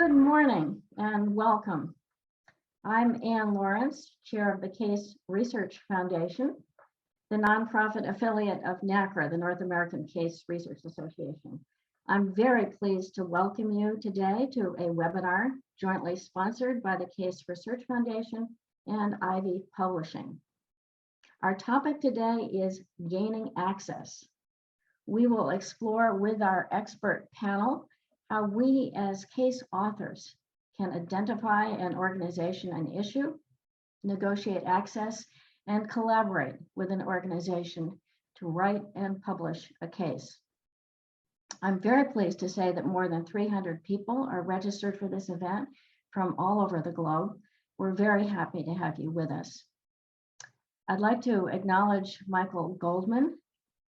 Good morning and welcome. I'm Ann Lawrence, chair of the Case Research Foundation, the nonprofit affiliate of NACRA, the North American Case Research Association. I'm very pleased to welcome you today to a webinar jointly sponsored by the Case Research Foundation and Ivey Publishing. Our topic today is gaining access. We will explore with our expert panel how we as case authors can identify an organization and issue, negotiate access, and collaborate with an organization to write and publish a case. I'm very pleased to say that more than 300 people are registered for this event from all over the globe. We're very happy to have you with us. I'd like to acknowledge Michael Goldman,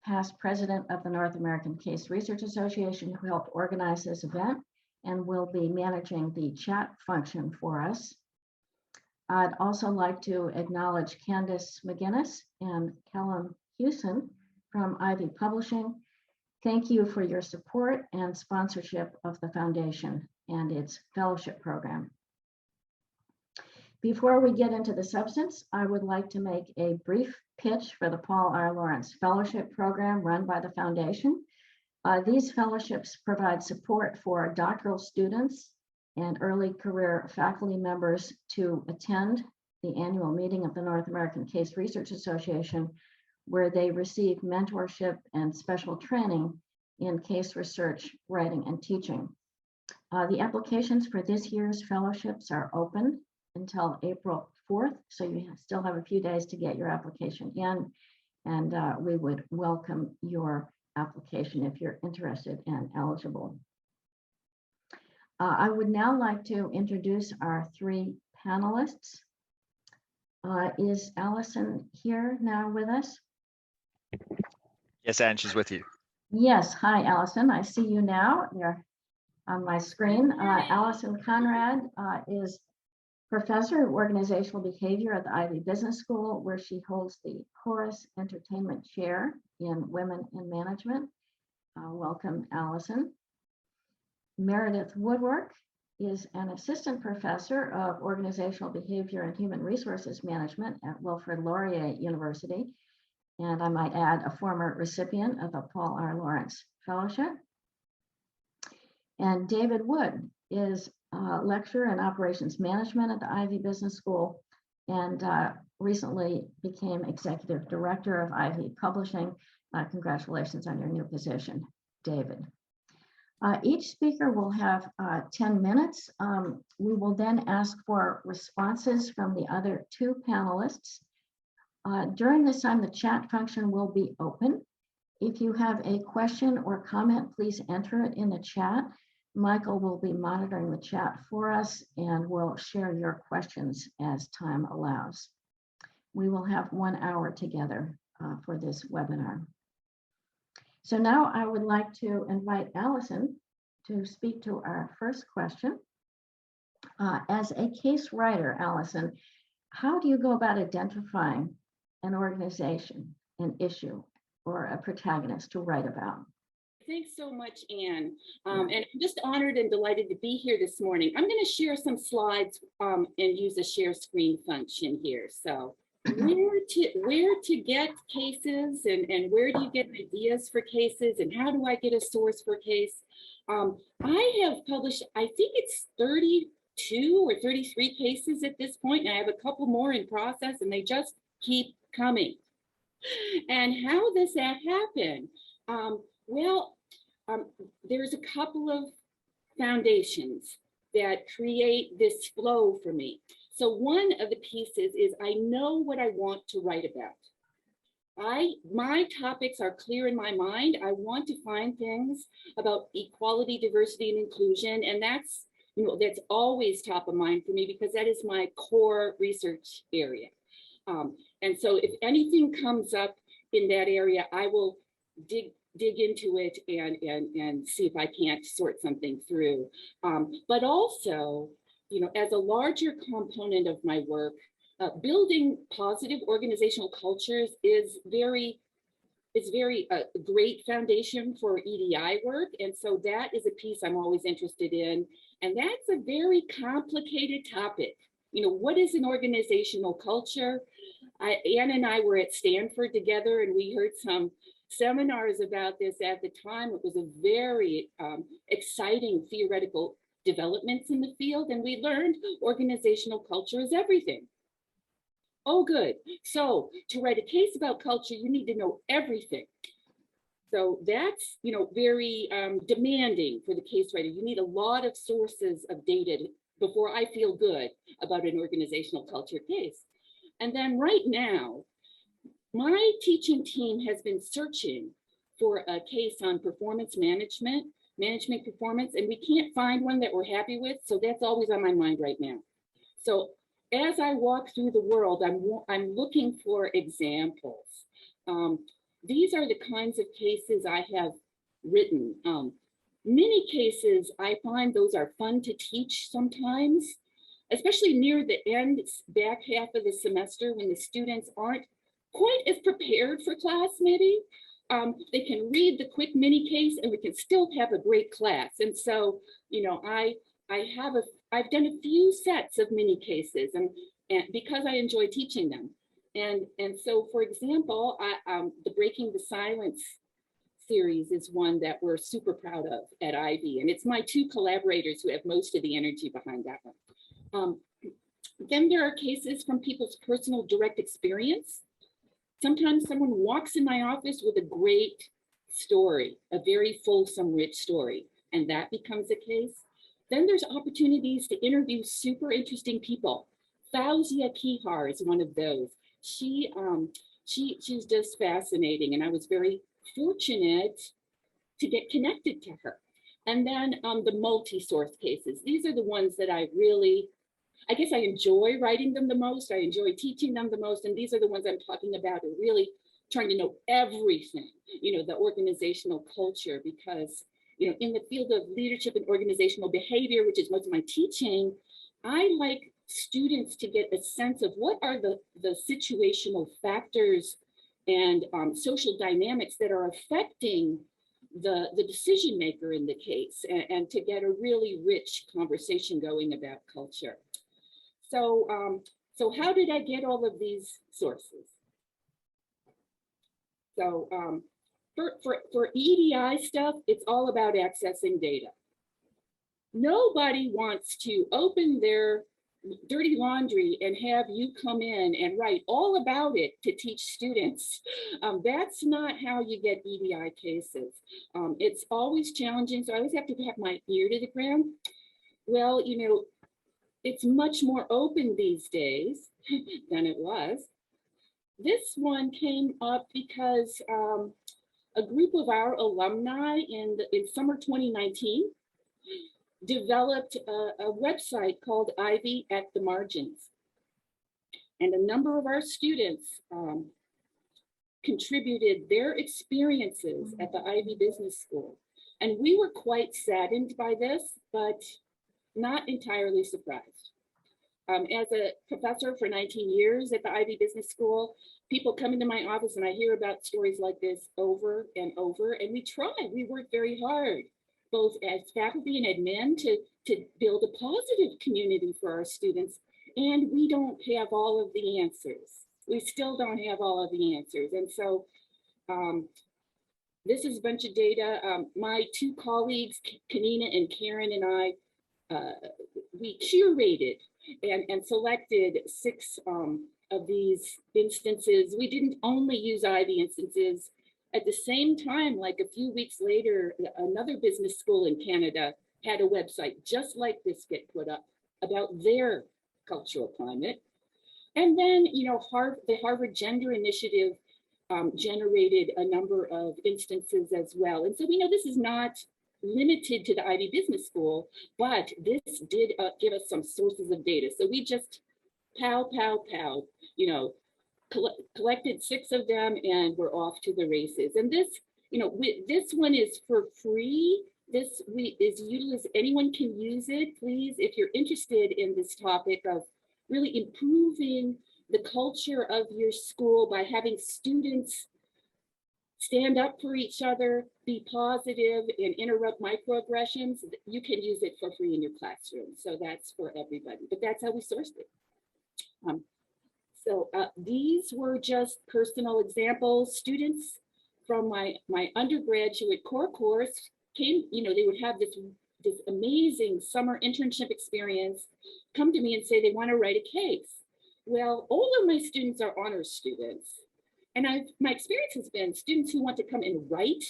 past president of the North American Case Research Association, who helped organize this event and will be managing the chat function for us. I'd also like to acknowledge Candace McGinnis and Callum Hewson from Ivey Publishing. Thank you for your support and sponsorship of the foundation and its fellowship program. Before we get into the substance, I would like to make a brief pitch for the Paul R. Lawrence Fellowship Program run by the foundation. These fellowships provide support for doctoral students and early career faculty members to attend the annual meeting of the North American Case Research Association, where they receive mentorship and special training in case research, writing, and teaching. The applications for this year's fellowships are open until April 4th, so you still have a few days to get your application in, and we would welcome your application if you're interested and eligible. I would now like to introduce our three panelists. Is Allison here now with us? Yes, Anne, she's with you. Yes, hi Allison, I see you now. You're on my screen. Allison Conrad is professor of organizational behavior at the Ivey Business School, where she holds the Horace Entertainment Chair in Women in Management. Welcome, Allison. Meredith Woodwork is an assistant professor of organizational behavior and human resources management at Wilfrid Laurier University, and I might add, a former recipient of the Paul R. Lawrence Fellowship. And David Wood is lecturer in operations management at the Ivey Business School and recently became executive director of Ivey Publishing. Congratulations on your new position, David. Each speaker will have 10 minutes. We will then ask for responses from the other two panelists. During this time, the chat function will be open. If you have a question or comment, please enter it in the chat. Michael will be monitoring the chat for us and will share your questions as time allows. We will have 1 hour together for this webinar. So now I would like to invite Allison to speak to our first question. As a case writer, Allison, how do you go about identifying an organization, an issue, or a protagonist to write about? Thanks so much, Anne. And I'm just honored and delighted to be here this morning. I'm going to share some slides and use the share screen function here. So where to get cases and where do you get ideas for cases and how do I get a source for case? I have published, I think it's 32 or 33 cases at this point, and I have a couple more in process and they just keep coming. And how does that happen? There's a couple of foundations that create this flow for me. So one of the pieces is I know what I want to write about. My topics are clear in my mind. I want to find things about equality, diversity, and inclusion, and that's always top of mind for me because that is my core research area. And so if anything comes up in that area, I will dig into it and see if I can't sort something through. But also, as a larger component of my work, building positive organizational cultures is very is very a great foundation for EDI work. And so that is a piece I'm always interested in. And that's a very complicated topic. What is an organizational culture? Ann and I were at Stanford together, and we heard some seminars about this at the time. It was a very exciting theoretical developments in the field, and we learned organizational culture is everything. Oh, good. So to write a case about culture, you need to know everything. So that's, very demanding for the case writer. You need a lot of sources of data before I feel good about an organizational culture case. And then right now, my teaching team has been searching for a case on performance management performance, and we can't find one that we're happy with. So that's always on my mind right now. So as I walk through the world, I'm looking for examples. These are the kinds of cases I have written. Many cases, I find those are fun to teach sometimes, especially near the end, back half of the semester when the students aren't quite as prepared for class maybe. They can read the quick mini case and we can still have a great class. And so, I've done a few sets of mini cases and because I enjoy teaching them. And so, for example, the Breaking the Silence series is one that we're super proud of at Ivey. And it's my two collaborators who have most of the energy behind that one. Then there are cases from people's personal direct experience. Sometimes someone walks in my office with a great story, a very fulsome, rich story, and that becomes a case. Then there's opportunities to interview super interesting people. Fauzia Kihar is one of those. She's just fascinating, and I was very fortunate to get connected to her. And then the multi-source cases. These are the ones that I guess I enjoy writing them the most. I enjoy teaching them the most. And these are the ones I'm talking about are really trying to know everything, the organizational culture, because, in the field of leadership and organizational behavior, which is most of my teaching, I like students to get a sense of what are the situational factors and social dynamics that are affecting the decision maker in the case, and to get a really rich conversation going about culture. So, so how did I get all of these sources? So for EDI stuff, it's all about accessing data. Nobody wants to open their dirty laundry and have you come in and write all about it to teach students. That's not how you get EDI cases. It's always challenging, so I always have to have my ear to the ground. Well, it's much more open these days than it was. This one came up because a group of our alumni in summer 2019 developed a website called Ivey at the Margins. And a number of our students contributed their experiences at the Ivey Business School. And we were quite saddened by this, but not entirely surprised. As a professor for 19 years at the Ivey Business School, people come into my office and I hear about stories like this over and over, and we work very hard, both as faculty and admin, to build a positive community for our students, and we don't have all of the answers. We still don't have all of the answers. And so this is a bunch of data. My two colleagues, Kanina and Karen, and I, we curated and selected 6 of these instances. We didn't only use Ivey instances. At the same time, like a few weeks later, another business school in Canada had a website just like this get put up about their cultural climate. And then, the Harvard Gender Initiative generated a number of instances as well. And so we know this is not limited to the Ivey Business School, but this did give us some sources of data. So we just pow, collected 6 of them and we're off to the races. And this, this one is for free. This is utilized, anyone can use it. Please, if you're interested in this topic of really improving the culture of your school by having students stand up for each other, be positive, and interrupt microaggressions, you can use it for free in your classroom. So that's for everybody, but that's how we sourced it. These were just personal examples. Students from my undergraduate core course came, they would have this amazing summer internship experience, come to me and say they want to write a case. Well, all of my students are honors students. And my experience has been students who want to come and write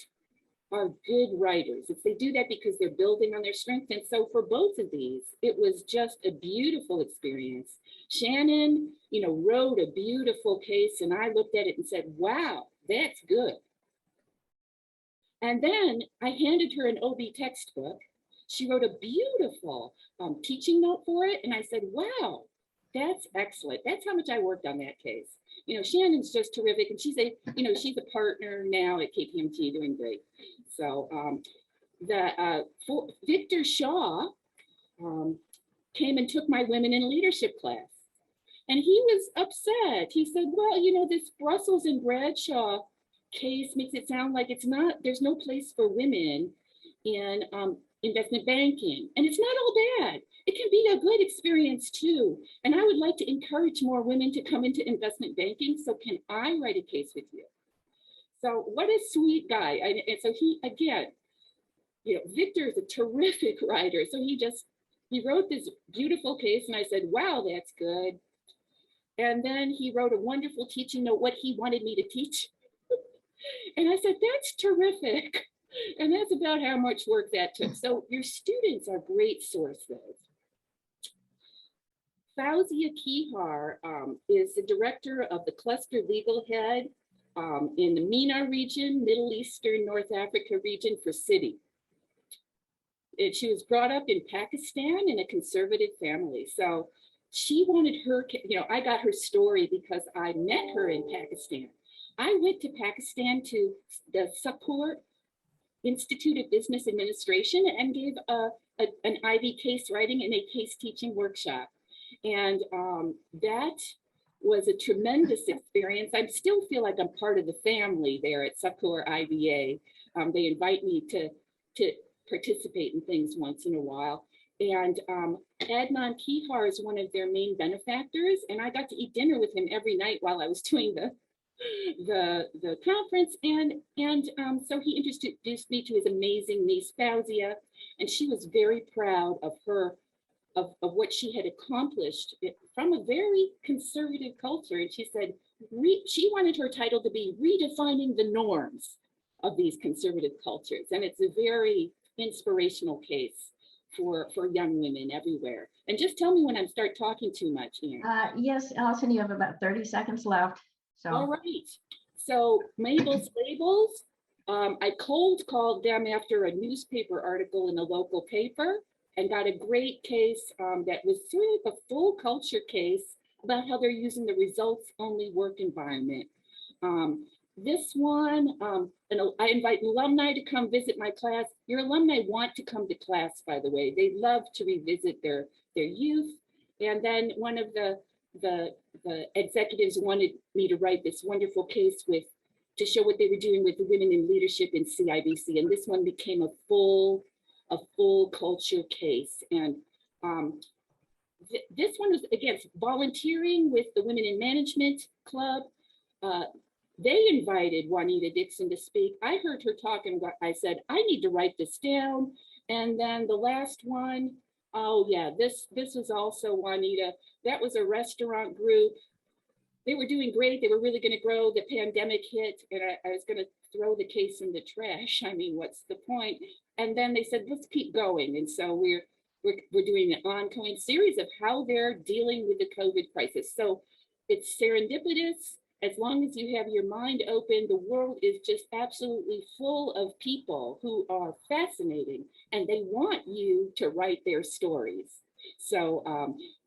are good writers. If they do that because they're building on their strength. And so for both of these, it was just a beautiful experience. Shannon, wrote a beautiful case, and I looked at it and said, wow, that's good. And then I handed her an OB textbook. She wrote a beautiful teaching note for it. And I said, wow, that's excellent. That's how much I worked on that case. Shannon's just terrific. And she's a partner now at KPMG, doing great. So Victor Shaw came and took my women in leadership class. And he was upset. He said, well, this Brussels and Bradshaw case makes it sound like there's no place for women in investment banking. And it's not all bad. It can be a good experience too. And I would like to encourage more women to come into investment banking. So can I write a case with you? So what a sweet guy. And so he, again, Victor is a terrific writer. So he wrote this beautiful case, and I said, wow, that's good. And then he wrote a wonderful teaching note, what he wanted me to teach. And I said, that's terrific. And that's about how much work that took. So your students are great sources. Fauzia Kihar is the director of the cluster legal head in the MENA region, Middle Eastern, North Africa region for Citi. And she was brought up in Pakistan in a conservative family. So she wanted her, I got her story because I met her in Pakistan. I went to Pakistan to the Sakur Institute of Business Administration and gave an Ivey case writing and a case teaching workshop. And that was a tremendous experience. I still feel like I'm part of the family there at Sakur IBA. They invite me to participate in things once in a while. And Adnan Kihar is one of their main benefactors, and I got to eat dinner with him every night while I was doing the conference. And so he introduced me to his amazing niece Fauzia, and she was very proud of her, of what she had accomplished from a very conservative culture. And she said she wanted her title to be Redefining the Norms of These Conservative Cultures. And it's a very inspirational case for young women everywhere. And just tell me when I start talking too much here. Yes, Allison, you have about 30 seconds left. So. All right. So Mabel's Labels, I cold called them after a newspaper article in a local paper and got a great case that was sort of a full culture case about how they're using the results only work environment. This one, I invite alumni to come visit my class. Your alumni want to come to class, by the way. They love to revisit their youth. And then one of the executives wanted me to write this wonderful case to show what they were doing with the women in leadership in CIBC. And this one became a full culture case. And this one was, again, volunteering with the Women in Management Club. They invited Juanita Dixon to speak. I heard her talking. I said, I need to write this down. And then the last one, oh yeah, this was also Juanita. That was a restaurant group. They were doing great. They were really going to grow. The pandemic hit, and I was going to throw the case in the trash. I mean, what's the point? And then they said, let's keep going. And so we're doing an ongoing series of how they're dealing with the COVID crisis. So it's serendipitous. As long as you have your mind open, the world is just absolutely full of people who are fascinating, and they want you to write their stories. So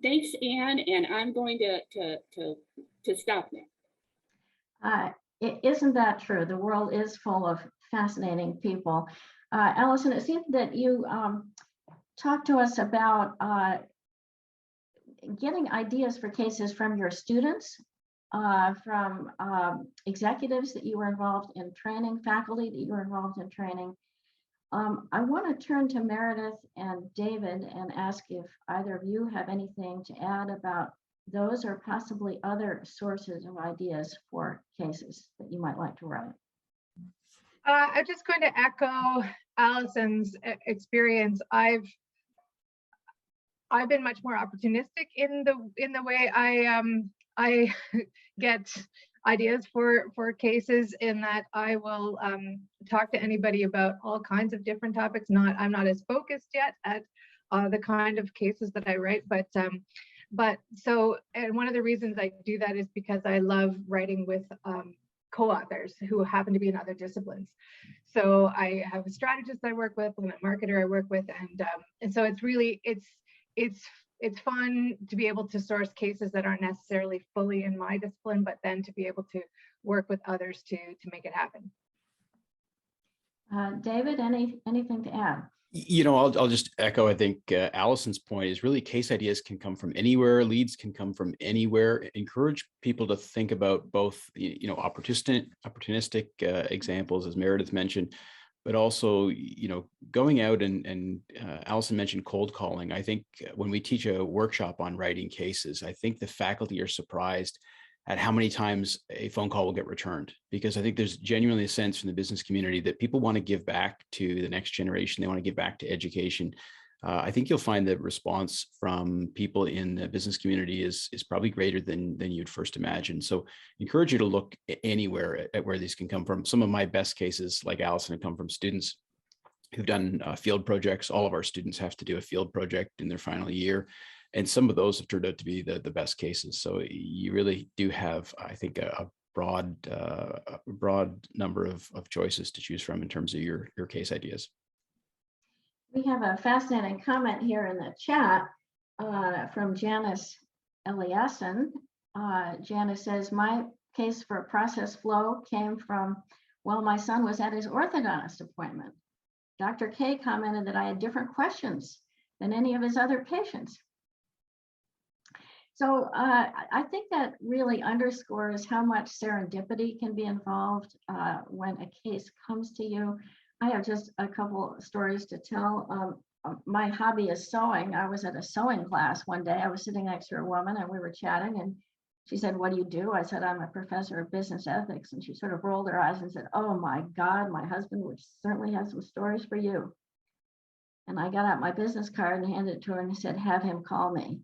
thanks, Anne, and I'm going to stop now. Isn't that true? The world is full of fascinating people. Allison, it seems that you talked to us about getting ideas for cases from your students from executives that you were involved in training, faculty that you were involved in training. I want to turn to Meredith and David and ask if either of you have anything to add about those or possibly other sources of ideas for cases that you might like to write. I'm just going to echo Allison's experience. I've been much more opportunistic in the way I get ideas for cases, in that I will talk to anybody about all kinds of different topics. I'm not as focused yet at the kind of cases that I write, but so, and one of the reasons I do that is because I love writing with co-authors who happen to be in other disciplines. So I have a strategist I work with and a marketer I work with, and so it's really it's fun to be able to source cases that aren't necessarily fully in my discipline, but then to be able to work with others to make it happen. David, anything to add? You know, I'll just echo, I think Allison's point is really case ideas can come from anywhere, leads can come from anywhere. Encourage people to think about both, you know, opportunistic examples, as Meredith mentioned, but also, you know, going out and Allison mentioned cold calling. I think when we teach a workshop on writing cases, I think the faculty are surprised at how many times a phone call will get returned, because I think there's genuinely a sense from the business community that people want to give back to the next generation. They want to give back to education. I think you'll find that response from people in the business community is probably greater than you'd first imagine. So encourage you to look anywhere at where these can come from. Some of my best cases, like Allison, have come from students who've done field projects. All of our students have to do a field project in their final year. And some of those have turned out to be the best cases. So you really do have, I think, a broad number of choices to choose from in terms of your case ideas. We have a fascinating comment here in the chat from Janice Eliason. Janice says, my case for process flow came from, well, my son was at his orthodontist appointment. Dr. K commented that I had different questions than any of his other patients. So I think that really underscores how much serendipity can be involved when a case comes to you. I have just a couple stories to tell. My hobby is sewing. I was at a sewing class one day. I was sitting next to a woman and we were chatting, and she said, "What do you do?" I said, "I'm a professor of business ethics." And she sort of rolled her eyes and said, "Oh my God, my husband would certainly have some stories for you." And I got out my business card and handed it to her and said, "Have him call me."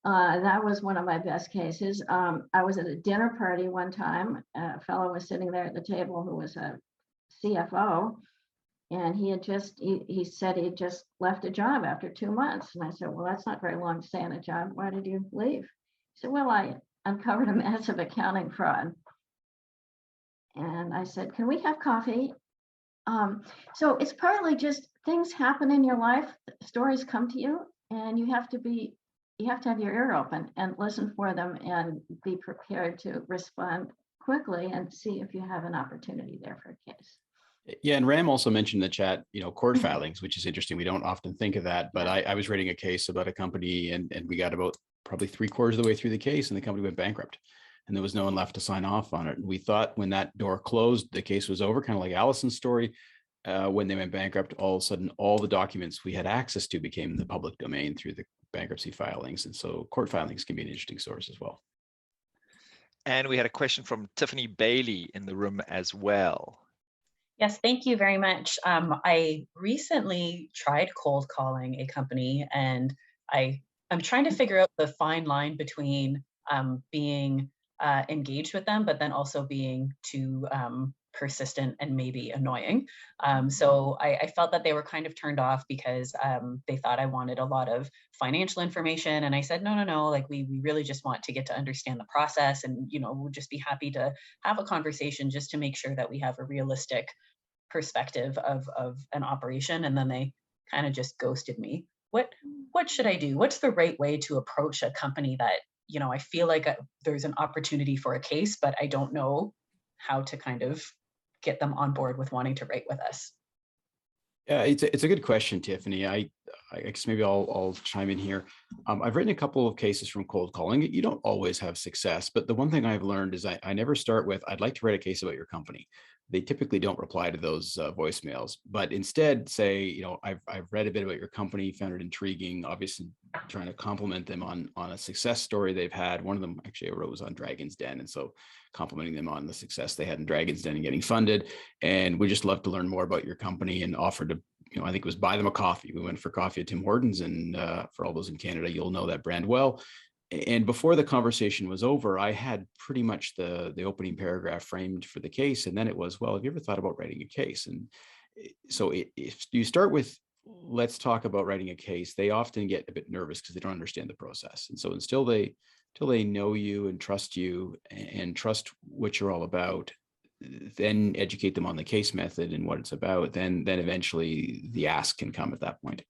That was one of my best cases. I was at a dinner party one time. A fellow was sitting there at the table who was a CFO, and he said he had just left a job after 2 months. And I said, "Well, that's not very long to stay in a job. Why did you leave?" He said, "Well, I uncovered a massive accounting fraud." And I said, "Can we have coffee?" So it's partly just things happen in your life, stories come to you, and you have to have your ear open and listen for them and be prepared to respond quickly and see if you have an opportunity there for a case. Yeah, and Ram also mentioned in the chat, you know, court filings, which is interesting. We don't often think of that, but I was writing a case about a company, and we got about probably 3/4 of the way through the case, and the company went bankrupt, and there was no one left to sign off on it. And we thought when that door closed, the case was over, kind of like Allison's story. When they went bankrupt, all of a sudden, all the documents we had access to became the public domain through the bankruptcy filings. And so court filings can be an interesting source as well. And we had a question from Tiffany Bailey in the room as well. Yes, thank you very much. I recently tried cold calling a company, and I'm trying to figure out the fine line between being engaged with them, but then also being too persistent and maybe annoying. So I felt that they were kind of turned off because they thought I wanted a lot of financial information. And I said, no, like we really just want to get to understand the process. And, you know, we'll just be happy to have a conversation just to make sure that we have a realistic perspective of an operation. And then they kind of just ghosted me. What should I do? What's the right way to approach a company that, you know, I feel like there's an opportunity for a case, but I don't know how to kind of get them on board with wanting to write with us? Yeah, it's a good question, Tiffany. I guess maybe I'll chime in here. I've written a couple of cases from cold calling. You don't always have success, but the one thing I've learned is I never start with, I'd like to write a case about your company. They typically don't reply to those voicemails, but instead say, you know, I've read a bit about your company, found it intriguing, obviously trying to compliment them on a success story they've had. One of them actually I wrote was on Dragon's Den. And so complimenting them on the success they had in Dragon's Den and getting funded. And we just love to learn more about your company, and offered to, you know, I think it was buy them a coffee. We went for coffee at Tim Hortons, and for all those in Canada, you'll know that brand well. And before the conversation was over, I had pretty much the opening paragraph framed for the case. And then it was, well, have you ever thought about writing a case? And so if you start with, let's talk about writing a case, they often get a bit nervous because they don't understand the process. And so until they know you and trust trust what you're all about, then educate them on the case method and what it's about, then eventually the ask can come at that point.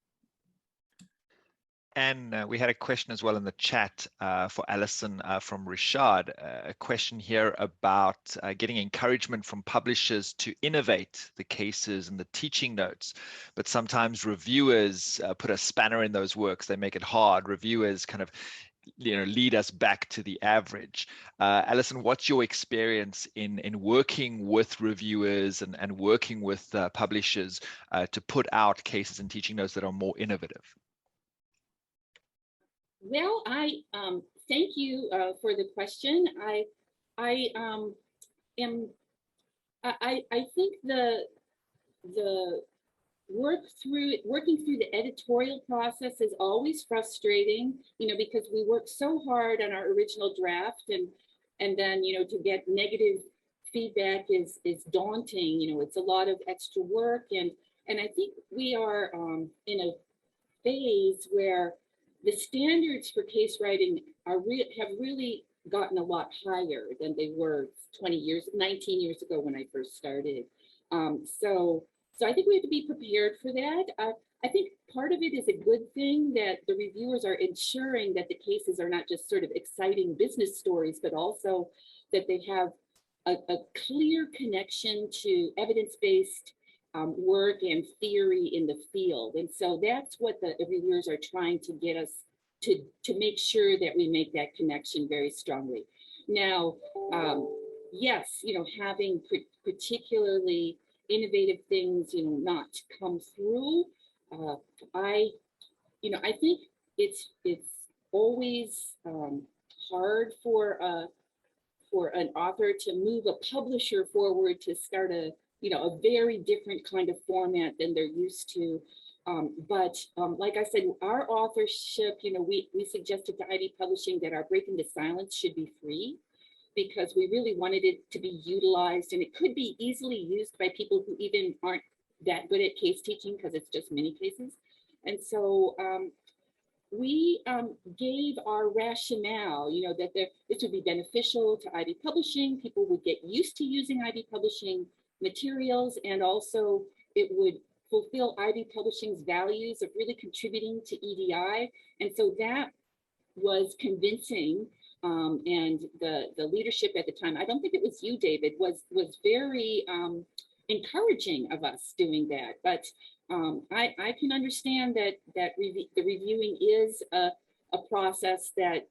And we had a question as well in the chat for Alison from Rishad. A question here about getting encouragement from publishers to innovate the cases and the teaching notes, but sometimes reviewers put a spanner in those works. They make it hard. Reviewers kind of, you know, lead us back to the average. Alison, what's your experience in working with reviewers and working with publishers to put out cases and teaching notes that are more innovative? Well, I thank you for the question. I think the working through the editorial process is always frustrating, you know, because we work so hard on our original draft, and then, you know, to get negative feedback is daunting. You know, it's a lot of extra work, and I think we are in a phase where the standards for case writing have really gotten a lot higher than they were 19 years ago when I first started. So I think we have to be prepared for that. I think part of it is a good thing that the reviewers are ensuring that the cases are not just sort of exciting business stories, but also that they have a clear connection to evidence-based work and theory in the field. And so that's what the reviewers are trying to get us to make sure that we make that connection very strongly. Now, yes, you know, having particularly innovative things, you know, not come through, I think it's always hard for an author to move a publisher forward to start a very different kind of format than they're used to. But like I said, our authorship, you know, we suggested to Ivey Publishing that our Breaking the Silence should be free, because we really wanted it to be utilized, and it could be easily used by people who even aren't that good at case teaching, because it's just mini cases. And so we gave our rationale, you know, that this would be beneficial to Ivey Publishing. People would get used to using Ivey Publishing materials, and also it would fulfill Ivey Publishing's values of really contributing to EDI. And so that was convincing. And the leadership at the time, I don't think it was you, David, was very encouraging of us doing that. But I can understand that the reviewing is a process that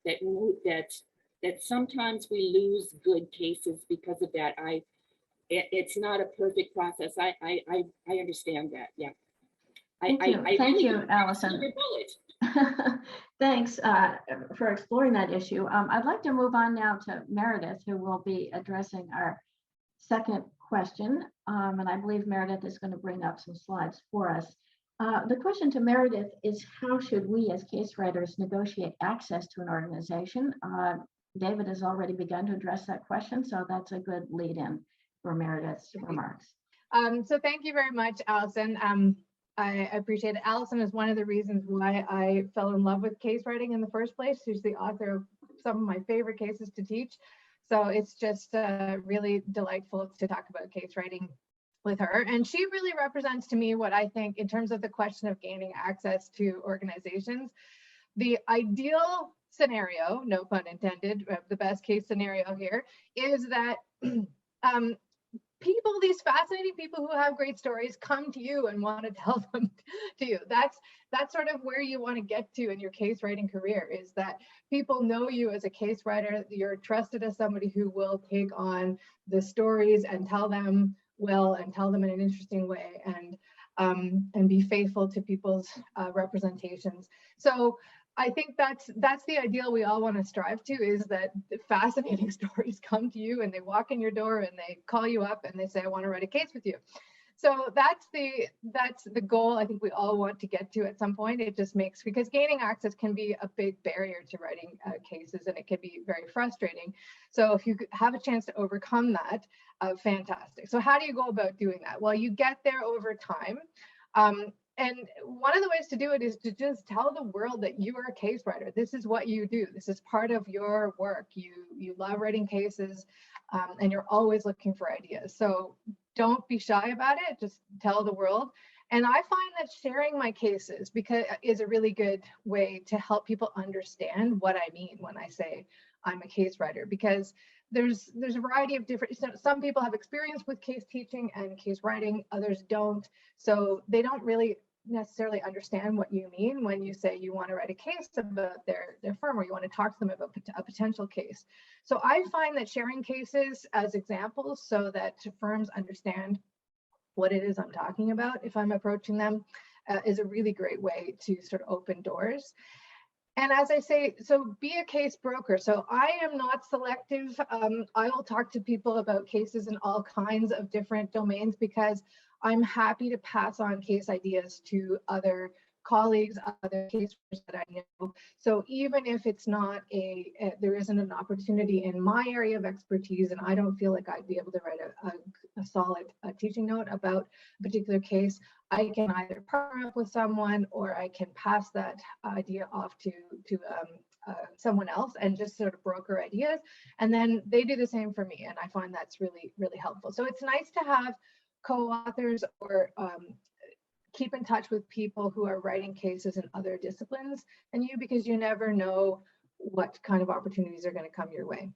sometimes we lose good cases because of that. It's not a perfect process. I understand that. Yeah. Thank you, Alison. Thanks for exploring that issue. I'd like to move on now to Meredith, who will be addressing our second question. And I believe Meredith is going to bring up some slides for us. The question to Meredith is, how should we as case writers negotiate access to an organization? David has already begun to address that question, so that's a good lead in for Meredith's remarks. So thank you very much, Alison. I appreciate it. Alison is one of the reasons why I fell in love with case writing in the first place. She's the author of some of my favorite cases to teach. So it's just really delightful to talk about case writing with her. And she really represents to me what I think, in terms of the question of gaining access to organizations, the ideal scenario, no pun intended, the best case scenario here, is that people, these fascinating people who have great stories, come to you and want to tell them to you. That's sort of where you want to get to in your case writing career, is that people know you as a case writer. You're trusted as somebody who will take on the stories and tell them well, and tell them in an interesting way, and be faithful to people's representations. So I think that's the ideal we all want to strive to, is that fascinating stories come to you and they walk in your door and they call you up and they say, I want to write a case with you. So that's the goal I think we all want to get to at some point. It just makes, because gaining access can be a big barrier to writing cases, and it can be very frustrating. So if you have a chance to overcome that, fantastic. So how do you go about doing that? Well, you get there over time. And one of the ways to do it is to just tell the world that you are a case writer. This is what you do. This is part of your work. You love writing cases, and you're always looking for ideas. So don't be shy about it. Just tell the world. And I find that sharing my cases is a really good way to help people understand what I mean when I say I'm a case writer, because there's a variety of different, some people have experience with case teaching and case writing, others don't. So they don't really necessarily understand what you mean when you say you want to write a case about their firm, or you want to talk to them about a potential case. So I find that sharing cases as examples so that firms understand what it is I'm talking about if I'm approaching them is a really great way to sort of open doors. And as I say, so be a case broker. So I am not selective. I will talk to people about cases in all kinds of different domains, because I'm happy to pass on case ideas to other colleagues, other case writers that I know. So even if it's not there isn't an opportunity in my area of expertise, and I don't feel like I'd be able to write a solid teaching note about a particular case, I can either partner up with someone, or I can pass that idea off to someone else and just sort of broker ideas. And then they do the same for me. And I find that's really, really helpful. So it's nice to have co-authors, or keep in touch with people who are writing cases in other disciplines than you, because you never know what kind of opportunities are going to come your way.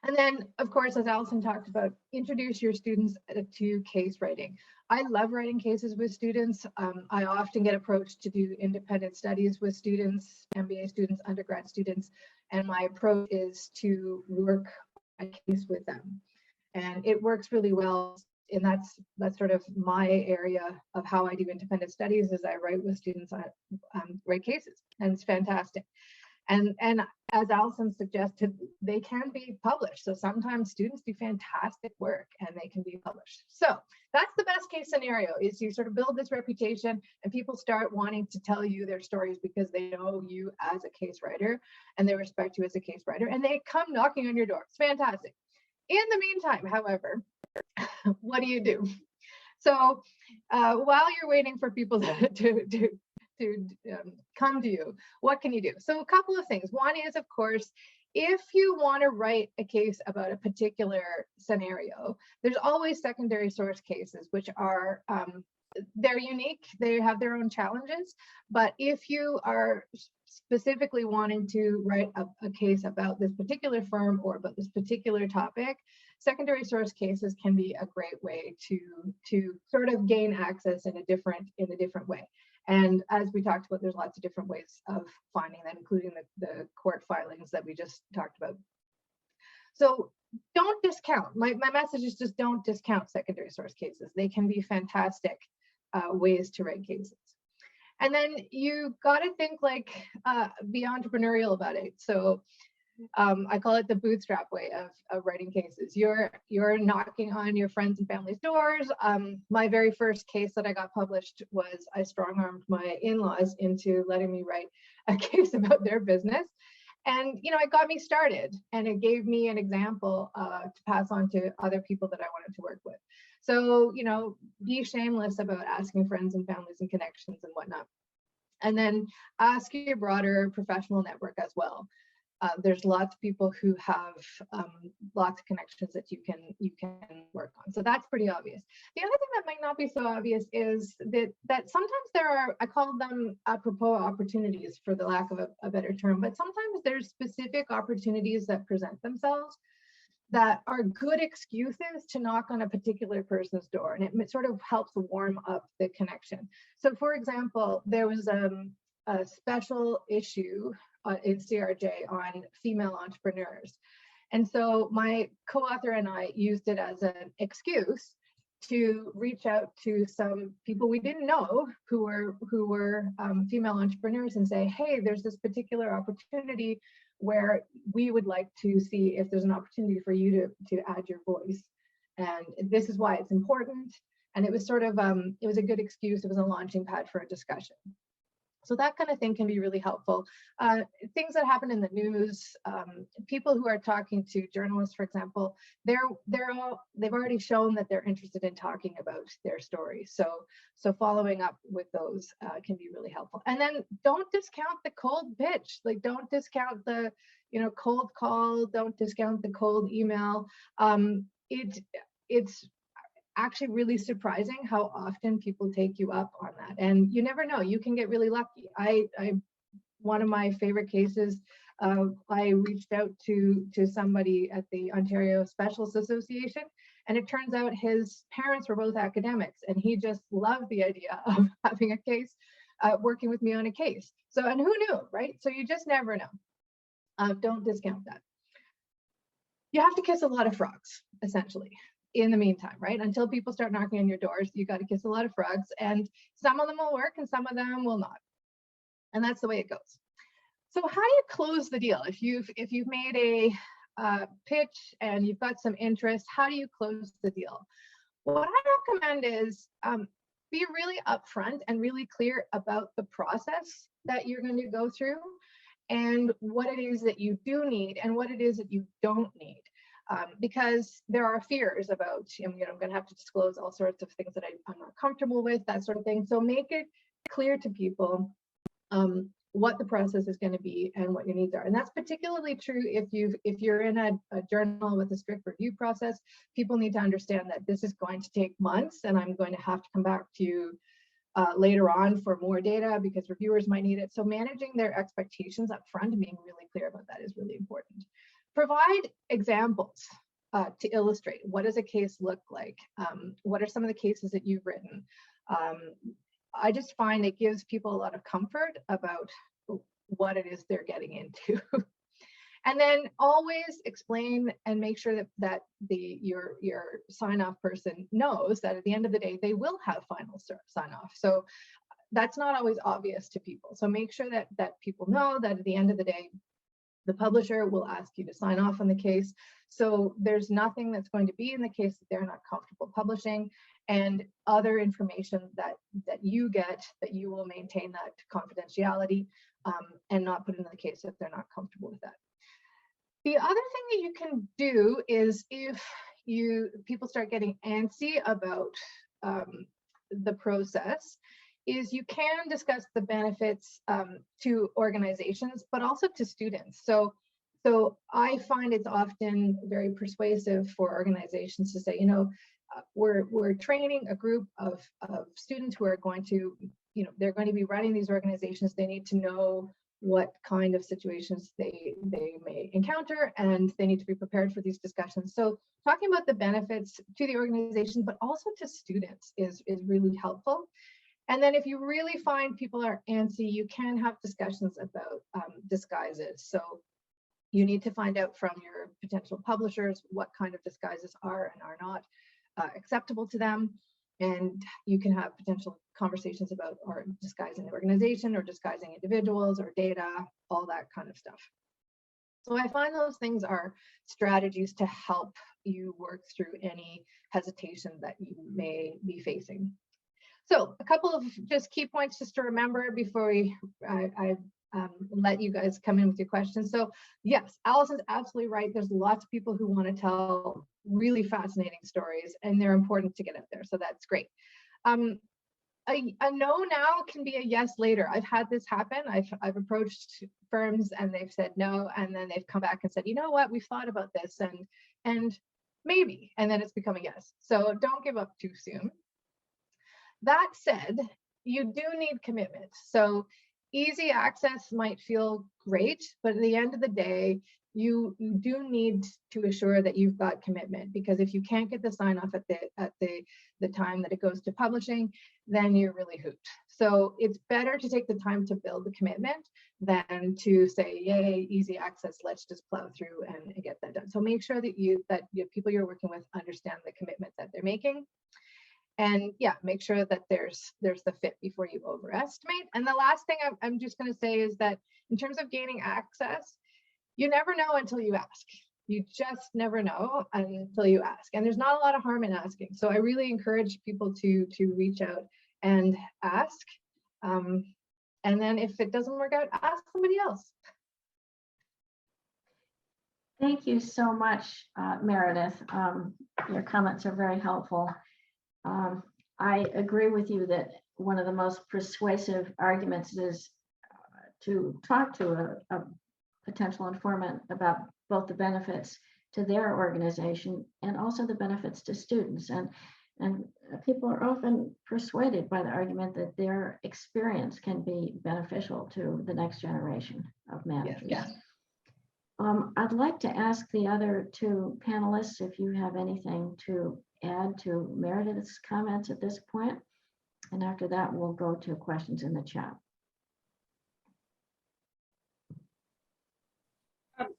And then, of course, as Allison talked about, introduce your students to case writing. I love writing cases with students. I often get approached to do independent studies with students, MBA students, undergrad students, and my approach is to work a case with them. And it works really well. And that's sort of my area of how I do independent studies, is I write with students on write cases, and it's fantastic. And as Allison suggested, they can be published. So sometimes students do fantastic work and they can be published. So that's the best case scenario, is you sort of build this reputation and people start wanting to tell you their stories because they know you as a case writer and they respect you as a case writer, and they come knocking on your door. It's fantastic. In the meantime, however, what do you do? So while you're waiting for people to come to you, what can you do? So a couple of things. One is, of course, if you want to write a case about a particular scenario, there's always secondary source cases, which are they're unique. They have their own challenges. But if you are specifically wanting to write a case about this particular firm or about this particular topic, secondary source cases can be a great way to sort of gain access in a different way. And as we talked about, there's lots of different ways of finding that, including the court filings that we just talked about. So don't discount. My message is just don't discount secondary source cases. They can be fantastic ways to write cases. And then you got to think like be entrepreneurial about it. So I call it the bootstrap way of writing cases. You're knocking on your friends and family's doors. My very first case that I got published was I strong-armed my in-laws into letting me write a case about their business. And, you know, it got me started and it gave me an example to pass on to other people that I wanted to work with. So, you know, be shameless about asking friends and families and connections and whatnot. And then ask your broader professional network as well. There's lots of people who have lots of connections that you can work on. So that's pretty obvious. The other thing that might not be so obvious is that sometimes there are, I call them apropos opportunities for the lack of a better term, but sometimes there's specific opportunities that present themselves that are good excuses to knock on a particular person's door, and it sort of helps warm up the connection. So for example, there was a special issue in CRJ on female entrepreneurs. And so my co-author and I used it as an excuse to reach out to some people we didn't know who were female entrepreneurs and say, hey, there's this particular opportunity where we would like to see if there's an opportunity for you to add your voice. And this is why it's important. And it was sort of, it was a good excuse. It was a launching pad for a discussion. So that kind of thing can be really helpful. Things that happen in the news, people who are talking to journalists, for example, they've already shown that they're interested in talking about their story. So following up with those can be really helpful. And then don't discount the cold pitch. Like, don't discount the, cold call. Don't discount the cold email. It's actually really surprising how often people take you up on that, and you never know, you can get really lucky. One of my favorite cases, I reached out to somebody at the Ontario Specialists Association, and it turns out his parents were both academics, and he just loved the idea of having a case, working with me on a case. So, and who knew, right? So you just never know. Don't discount that. You have to kiss a lot of frogs, essentially, in the meantime, right? Until people start knocking on your doors, you got to kiss a lot of frogs, and some of them will work and some of them will not. And that's the way it goes. So how do you close the deal? If you've made a pitch and you've got some interest, how do you close the deal? What I recommend is be really upfront and really clear about the process that you're going to go through, and what it is that you do need and what it is that you don't need. Because there are fears about, I'm going to have to disclose all sorts of things that I'm not comfortable with, that sort of thing. So make it clear to people what the process is going to be and what your needs are. And that's particularly true if you're in a journal with a strict review process. People need to understand that this is going to take months, and I'm going to have to come back to you later on for more data because reviewers might need it. So managing their expectations up front and being really clear about that is really important. Provide examples to illustrate what does a case look like. What are some of the cases that you've written? I just find it gives people a lot of comfort about what it is they're getting into. And then always explain and make sure that your sign-off person knows that at the end of the day, they will have final sign-off. So that's not always obvious to people. So make sure that people know that at the end of the day, the publisher will ask you to sign off on the case. So there's nothing that's going to be in the case that they're not comfortable publishing, and other information that you get, that you will maintain that confidentiality and not put into the case if they're not comfortable with that. The other thing that you can do is, if people start getting antsy about the process, is you can discuss the benefits to organizations, but also to students. So I find it's often very persuasive for organizations to say, we're training a group of students who are going to, they're going to be running these organizations. They need to know what kind of situations they may encounter, and they need to be prepared for these discussions. So talking about the benefits to the organization, but also to students is really helpful. And then if you really find people are antsy, you can have discussions about disguises. So you need to find out from your potential publishers what kind of disguises are and are not acceptable to them. And you can have potential conversations about or disguising the organization or disguising individuals or data, all that kind of stuff. So I find those things are strategies to help you work through any hesitation that you may be facing. So a couple of just key points just to remember before I let you guys come in with your questions. So yes, Allison's absolutely right. There's lots of people who want to tell really fascinating stories, and they're important to get out there. So that's great. A no now can be a yes later. I've had this happen. I've approached firms and they've said no, and then they've come back and said, you know what, we've thought about this and maybe, and then it's become a yes. So don't give up too soon. That said, you do need commitment. So easy access might feel great, but at the end of the day, you do need to assure that you've got commitment, because if you can't get the sign off at the time that it goes to publishing, then you're really hooped. So it's better to take the time to build the commitment than to say, yay, easy access, let's just plow through and get that done. So make sure that people you're working with understand the commitment that they're making. And yeah, make sure that there's the fit before you overestimate. And the last thing I'm just going to say is that in terms of gaining access, you never know until you ask. You just never know until you ask. And there's not a lot of harm in asking. So I really encourage people to reach out and ask. And then if it doesn't work out, ask somebody else. Thank you so much, Meredith. Your comments are very helpful. I agree with you that one of the most persuasive arguments is to talk to a potential informant about both the benefits to their organization and also the benefits to students. And people are often persuaded by the argument that their experience can be beneficial to the next generation of managers. Yes. I'd like to ask the other two panelists if you have anything to add to Meredith's comments at this point. And after that, we'll go to questions in the chat.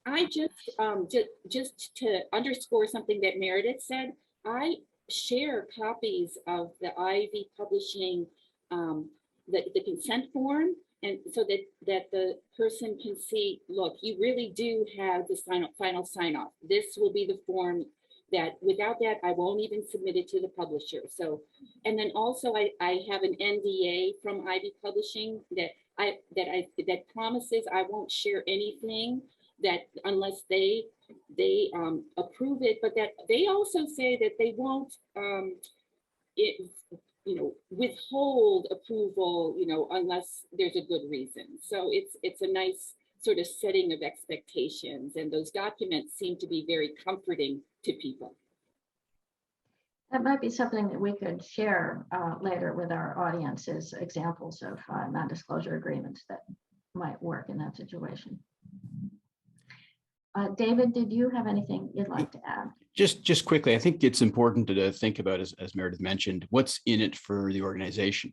I just to underscore something that Meredith said, I share copies of the Ivey publishing, the consent form, and so that the person can see, look, you really do have the final sign off. This will be the form that without that, I won't even submit it to the publisher. So, and then also I have an NDA from Ivey Publishing that promises I won't share anything that unless they approve it, but that they also say that they won't withhold approval, unless there's a good reason. So it's a nice sort of setting of expectations, and those documents seem to be very comforting to people. That might be something that we could share later with our audience as examples of non-disclosure agreements that might work in that situation. David, did you have anything you'd like to add? Just quickly, I think it's important to think about, as Meredith mentioned, what's in it for the organization.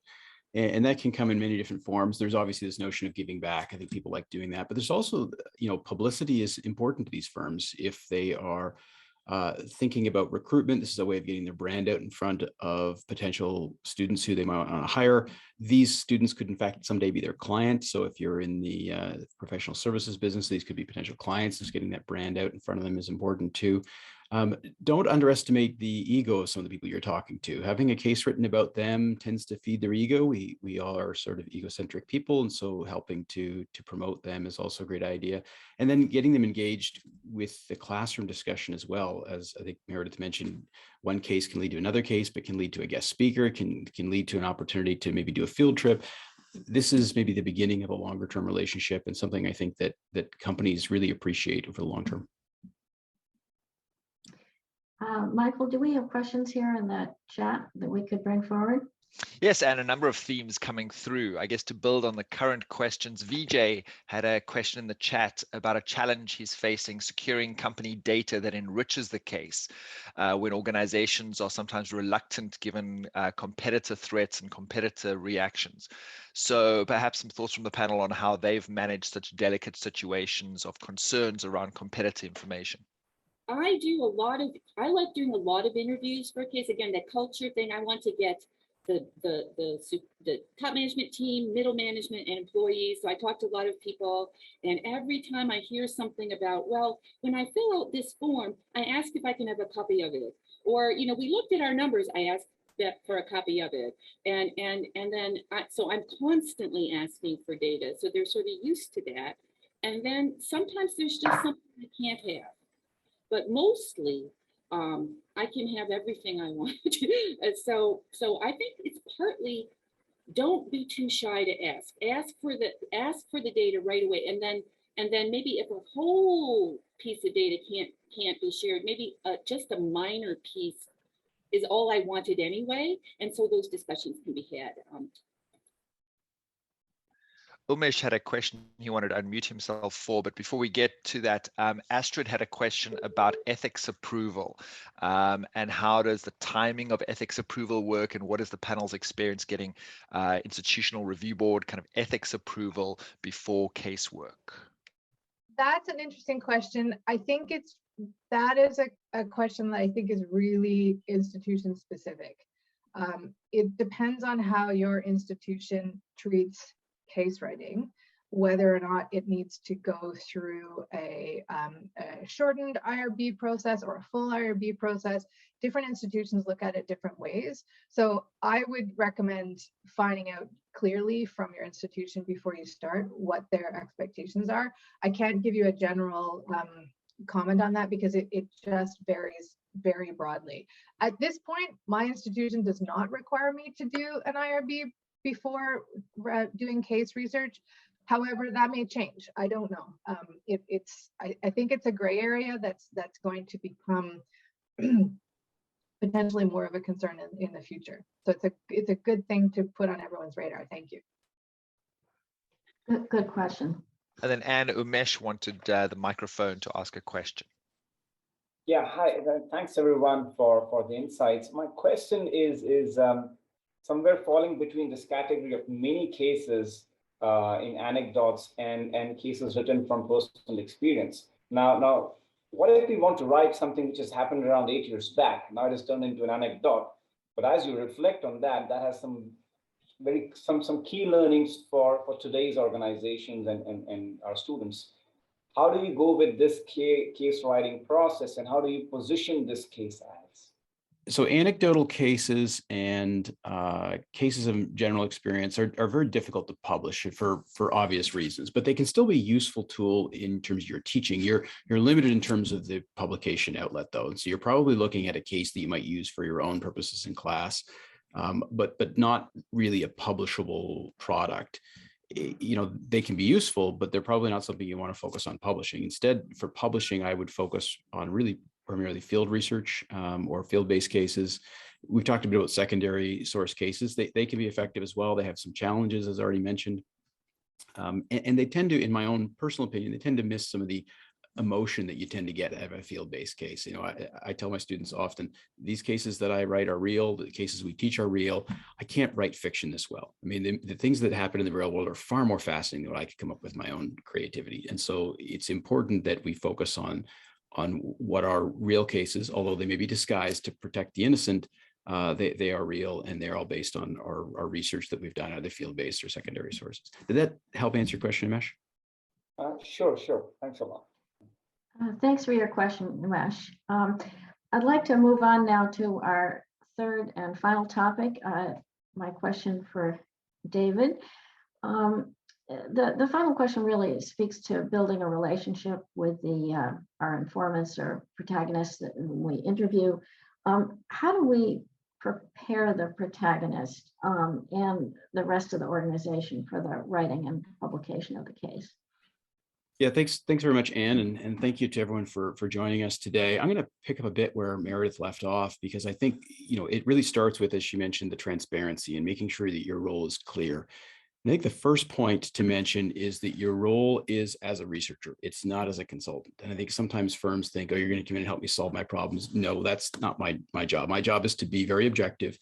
And that can come in many different forms. There's obviously this notion of giving back. I think people like doing that, but there's also, publicity is important to these firms if they are thinking about recruitment. This is a way of getting their brand out in front of potential students who they might want to hire. These students could, in fact, someday be their clients. So if you're in the professional services business, these could be potential clients. Just getting that brand out in front of them is important too. Don't underestimate the ego of some of the people you're talking to. Having a case written about them tends to feed their ego. We all are sort of egocentric people, and so helping to promote them is also a great idea. And then getting them engaged with the classroom discussion as well. As I think Meredith mentioned, one case can lead to another case, but can lead to a guest speaker, can lead to an opportunity to maybe do a field trip. This is maybe the beginning of a longer term relationship, and something I think that companies really appreciate over the long term. Michael, do we have questions here in the chat that we could bring forward? Yes, and a number of themes coming through. I guess to build on the current questions, VJ had a question in the chat about a challenge he's facing securing company data that enriches the case when organizations are sometimes reluctant given competitor threats and competitor reactions. So perhaps some thoughts from the panel on how they've managed such delicate situations of concerns around competitor information. I like doing a lot of interviews for a case. Again, that culture thing, I want to get the top management team, middle management, and employees. So I talk to a lot of people, and every time I hear something about, well, when I fill out this form, I ask if I can have a copy of it. Or, we looked at our numbers, I asked that for a copy of it. And then, so I'm constantly asking for data. So they're sort of used to that. And then sometimes there's just something I can't have. But mostly, I can have everything I want. So I think it's partly, don't be too shy to ask. Ask for the data right away, and then maybe if a whole piece of data can't be shared, maybe just a minor piece is all I wanted anyway, and so those discussions can be had. Umesh had a question he wanted to unmute himself for, but before we get to that, Astrid had a question about ethics approval, and how does the timing of ethics approval work, and what is the panel's experience getting institutional review board kind of ethics approval before casework? That's an interesting question. I think that is a question that I think is really institution specific. It depends on how your institution treats case writing, whether or not it needs to go through a shortened IRB process or a full IRB process. Different institutions look at it different ways. So I would recommend finding out clearly from your institution before you start what their expectations are. I can't give you a general comment on that because it just varies very broadly. At this point, my institution does not require me to do an IRB before doing case research. However, that may change. I don't know. I think it's a gray area that's going to become potentially more of a concern in the future. So it's a good thing to put on everyone's radar. Thank you. Good question. And then Anne, Umesh wanted the microphone to ask a question. Yeah, hi. Thanks everyone for the insights. My question is somewhere falling between this category of many cases in anecdotes and cases written from personal experience. Now, what if we want to write something which has happened around 8 years back? Now it is turned into an anecdote, but as you reflect on that, that has some key learnings for today's organizations and our students. How do you go with this case writing process, and how do you position this case as? So anecdotal cases and cases of general experience are very difficult to publish for obvious reasons, but they can still be a useful tool in terms of your teaching. You're limited in terms of the publication outlet though. And so you're probably looking at a case that you might use for your own purposes in class, but not really a publishable product. You know, they can be useful, but they're probably not something you want to focus on publishing. Instead, for publishing, I would focus on really primarily field research or field-based cases. We've talked a bit about secondary source cases. They can be effective as well. They have some challenges, as already mentioned. And they tend to, in my own personal opinion, they tend to miss some of the emotion that you tend to get out of a field-based case. You know, I tell my students often, these cases that I write are real, the cases we teach are real. I can't write fiction this well. I mean, the things that happen in the real world are far more fascinating than what I could come up with my own creativity. And so it's important that we focus on what are real cases, although they may be disguised to protect the innocent. They are real, and they're all based on our research that we've done, either field-based or secondary sources. Did that help answer your question, Umesh? Sure. Thanks a lot. Thanks for your question, Umesh. I'd like to move on now to our third and final topic. My question for David. The final question really speaks to building a relationship with our informants or protagonists that we interview. How do we prepare the protagonist and the rest of the organization for the writing and publication of the case? Yeah, thanks very much, Anne, and thank you to everyone for joining us today. I'm going to pick up a bit where Meredith left off, because I think, you know, it really starts with, as she mentioned, the transparency and making sure that your role is clear. I think the first point to mention is that your role is as a researcher. It's not as a consultant. And I think sometimes firms think, oh, you're going to come in and help me solve my problems. No, that's not my job. My job is to be very objective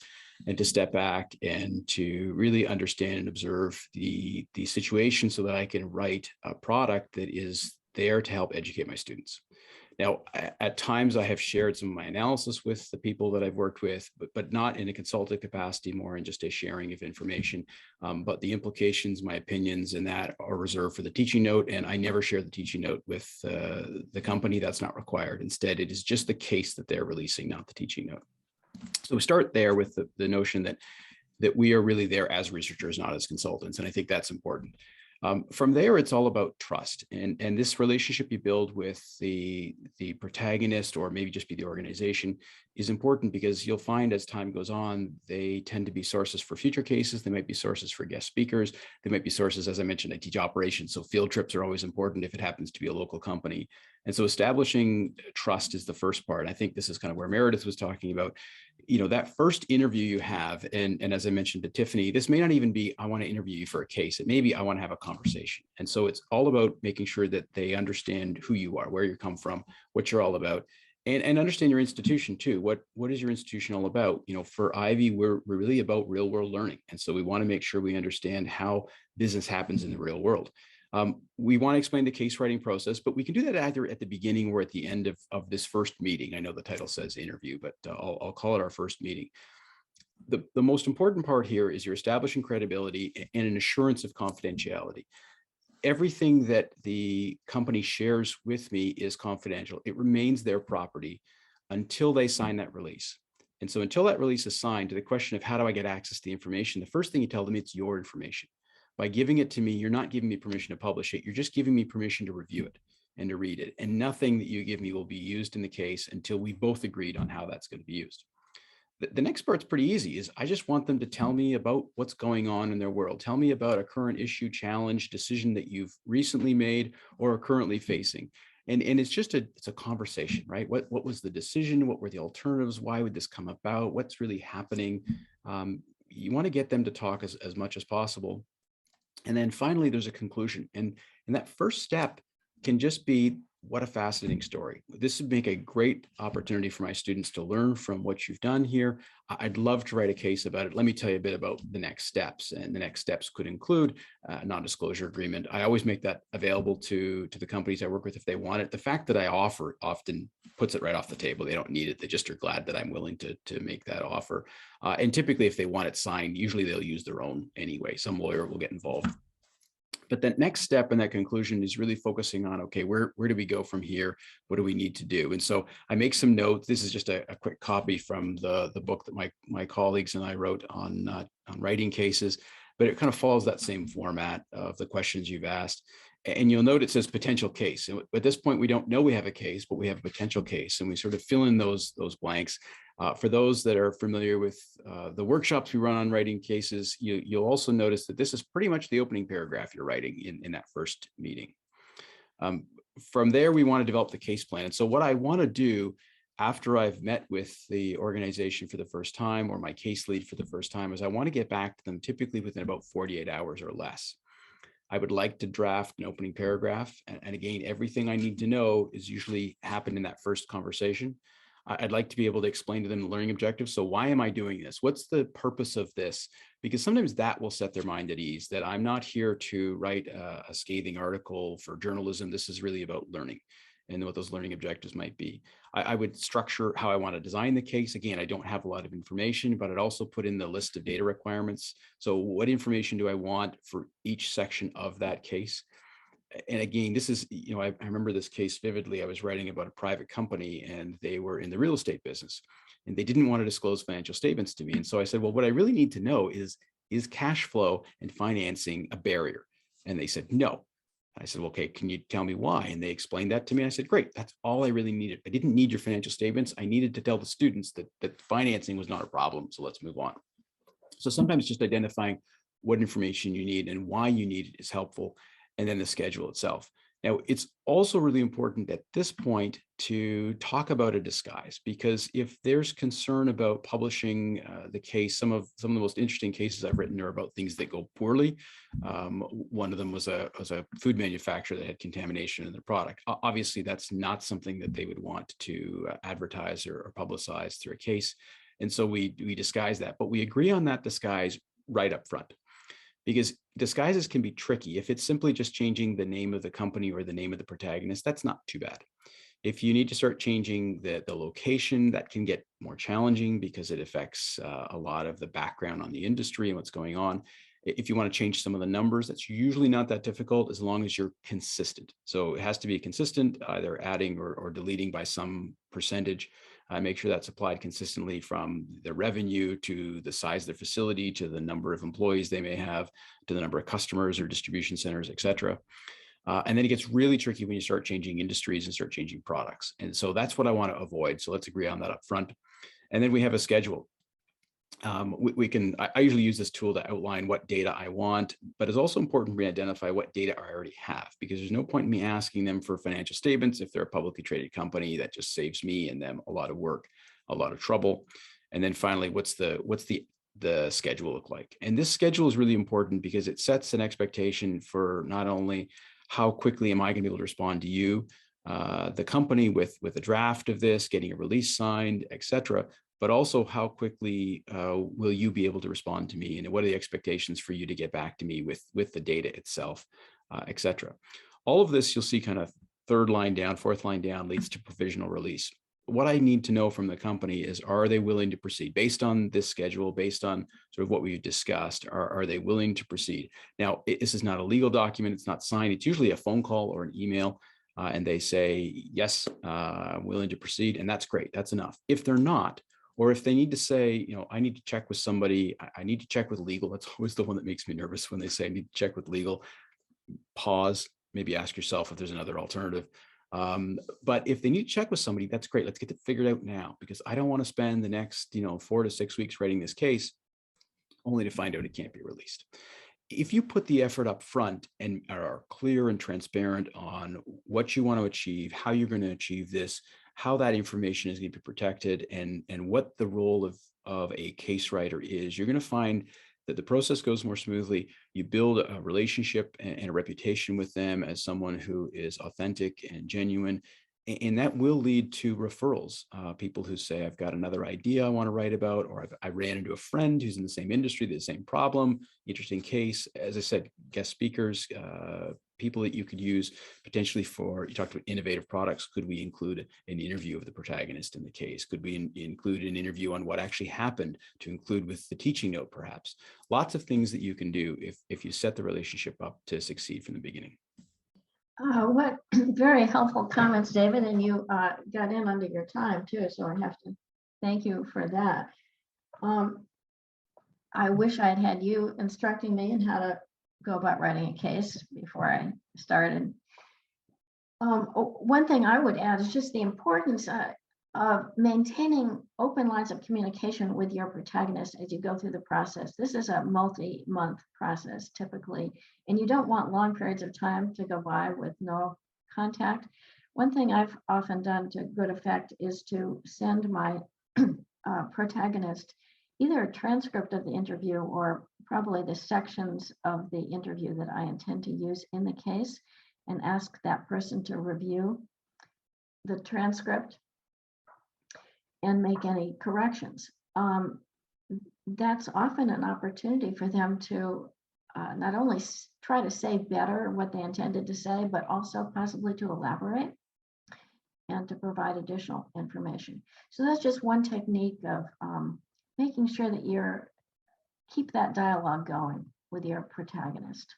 and to step back and to really understand and observe the situation so that I can write a product that is there to help educate my students. Now, at times I have shared some of my analysis with the people that I've worked with, but not in a consultative capacity, more in just a sharing of information. But the implications, my opinions in that are reserved for the teaching note, and I never share the teaching note with the company. That's not required. Instead, it is just the case that they're releasing, not the teaching note. So we start there with the notion that we are really there as researchers, not as consultants. And I think that's important. From there, it's all about trust. And this relationship you build with the protagonist, or maybe just be the organization, is important, because you'll find as time goes on, they tend to be sources for future cases. They might be sources for guest speakers. They might be sources, as I mentioned, I teach operations. So field trips are always important if it happens to be a local company. And so establishing trust is the first part. I think this is kind of where Meredith was talking about. that first interview you have, and as I mentioned to Tiffany, this may not even be, I want to interview you for a case. It may be, I want to have a conversation. And so it's all about making sure that they understand who you are, where you come from, what you're all about, and understand your institution too. What is your institution all about? For Ivey, we're really about real world learning. And so we want to make sure we understand how business happens in the real world. We want to explain the case writing process, but we can do that either at the beginning or at the end of this first meeting. I know the title says interview, but I'll call it our first meeting. The most important part here is you're establishing credibility and an assurance of confidentiality. Everything that the company shares with me is confidential. It remains their property until they sign that release. And so until that release is signed, to the question of how do I get access to the information, the first thing you tell them, it's your information. By giving it to me, you're not giving me permission to publish it. You're just giving me permission to review it and to read it. And nothing that you give me will be used in the case until we both agreed on how that's going to be used. The next part's pretty easy, is I just want them to tell me about what's going on in their world. Tell me about a current issue, challenge, decision that you've recently made or are currently facing. And it's just it's a conversation, right? What was the decision? What were the alternatives? Why would this come about? What's really happening? You want to get them to talk as much as possible. And then finally, there's a conclusion. And that first step can just be, what a fascinating story. This would make a great opportunity for my students to learn from what you've done here. I'd love to write a case about it. Let me tell you a bit about the next steps. And the next steps could include a non-disclosure agreement. I always make that available to the companies I work with if they want it. The fact that I offer often puts it right off the table. They don't need it. They just are glad that I'm willing to make that offer. And typically, if they want it signed, usually they'll use their own anyway. Some lawyer will get involved. But that next step in that conclusion is really focusing on, okay, where do we go from here? What do we need to do? And so I make some notes. This is just a quick copy from the book that my colleagues and I wrote on writing cases, but it kind of follows that same format of the questions you've asked. And you'll note it says potential case. And at this point, we don't know we have a case, but we have a potential case. And we sort of fill in those blanks. For those that are familiar with the workshops we run on writing cases, you'll also notice that this is pretty much the opening paragraph you're writing in that first meeting. From there, we want to develop the case plan. And so what I want to do after I've met with the organization for the first time, or my case lead for the first time, is I want to get back to them typically within about 48 hours or less. I would like to draft an opening paragraph. And again, everything I need to know is usually happened in that first conversation. I'd like to be able to explain to them the learning objectives. So why am I doing this? What's the purpose of this? Because sometimes that will set their mind at ease, that I'm not here to write a scathing article for journalism. This is really about learning and what those learning objectives might be. I would structure how I want to design the case. Again, I don't have a lot of information, but I'd also put in the list of data requirements. So what information do I want for each section of that case? And again, this is, I remember this case vividly. I was writing about a private company and they were in the real estate business and they didn't want to disclose financial statements to me. And so I said, well, what I really need to know is cash flow and financing a barrier? And they said, no. I said, well, okay, can you tell me why? And they explained that to me. I said, great, that's all I really needed. I didn't need your financial statements. I needed to tell the students that financing was not a problem. So let's move on. So sometimes just identifying what information you need and why you need it is helpful. And then the schedule itself. Now, it's also really important at this point to talk about a disguise, because if there's concern about publishing the case, some of the most interesting cases I've written are about things that go poorly. One of them was a food manufacturer that had contamination in their product. Obviously, that's not something that they would want to advertise or publicize through a case. And so we disguise that, but we agree on that disguise right up front. Because disguises can be tricky. If it's simply just changing the name of the company or the name of the protagonist, that's not too bad. If you need to start changing the location, that can get more challenging because it affects a lot of the background on the industry and what's going on. If you want to change some of the numbers, that's usually not that difficult as long as you're consistent. So it has to be consistent, either adding or deleting by some percentage. Make sure that's applied consistently from the revenue to the size of the facility, to the number of employees they may have, to the number of customers or distribution centers, et cetera. And then it gets really tricky when you start changing industries and start changing products. And so that's what I want to avoid. So let's agree on that up front. And then we have a schedule. I usually use this tool to outline what data I want, but it's also important for me to identify what data I already have, because there's no point in me asking them for financial statements if they're a publicly traded company. That just saves me and them a lot of work, a lot of trouble. And then finally, what's the schedule look like? And this schedule is really important because it sets an expectation for not only how quickly am I going to be able to respond to you, the company with a draft of this, getting a release signed, etc., but also how quickly will you be able to respond to me, and what are the expectations for you to get back to me with the data itself, etc. All of this you'll see kind of third line down, fourth line down leads to provisional release. What I need to know from the company is, are they willing to proceed based on this schedule, based on sort of what we've discussed? Are they willing to proceed? Now, this is not a legal document. It's not signed. It's usually a phone call or an email. And they say, yes, I'm willing to proceed. And that's great. That's enough. If they're not, or if they need to say, I need to check with somebody, I need to check with legal. That's always the one that makes me nervous when they say I need to check with legal. Pause, maybe ask yourself if there's another alternative. But if they need to check with somebody, that's great. Let's get it figured out now, because I don't want to spend the next 4 to 6 weeks writing this case only to find out it can't be released. If you put the effort up front and are clear and transparent on what you want to achieve, how you're going to achieve this, how that information is going to be protected, and what the role of a case writer is, you're going to find that the process goes more smoothly. You build a relationship and a reputation with them as someone who is authentic and genuine. And that will lead to referrals. People who say, I've got another idea I want to write about, or I ran into a friend who's in the same industry, the same problem, interesting case. As I said, guest speakers, people that you could use potentially for, you talked about innovative products. Could we include an interview of the protagonist in the case? Could we include an interview on what actually happened to include with the teaching note, perhaps? Lots of things that you can do if you set the relationship up to succeed from the beginning. What very helpful comments, David, and you got in under your time too, so I have to thank you for that. I wish I'd had you instructing me in how to go about writing a case before I started. One thing I would add is just the importance of maintaining open lines of communication with your protagonist as you go through the process. This is a multi-month process typically, and you don't want long periods of time to go by with no contact. One thing I've often done to good effect is to send my protagonist either a transcript of the interview or probably the sections of the interview that I intend to use in the case, and ask that person to review the transcript and make any corrections. That's often an opportunity for them to not only try to say better what they intended to say, but also possibly to elaborate and to provide additional information. So that's just one technique of making sure that you keep that dialogue going with your protagonist.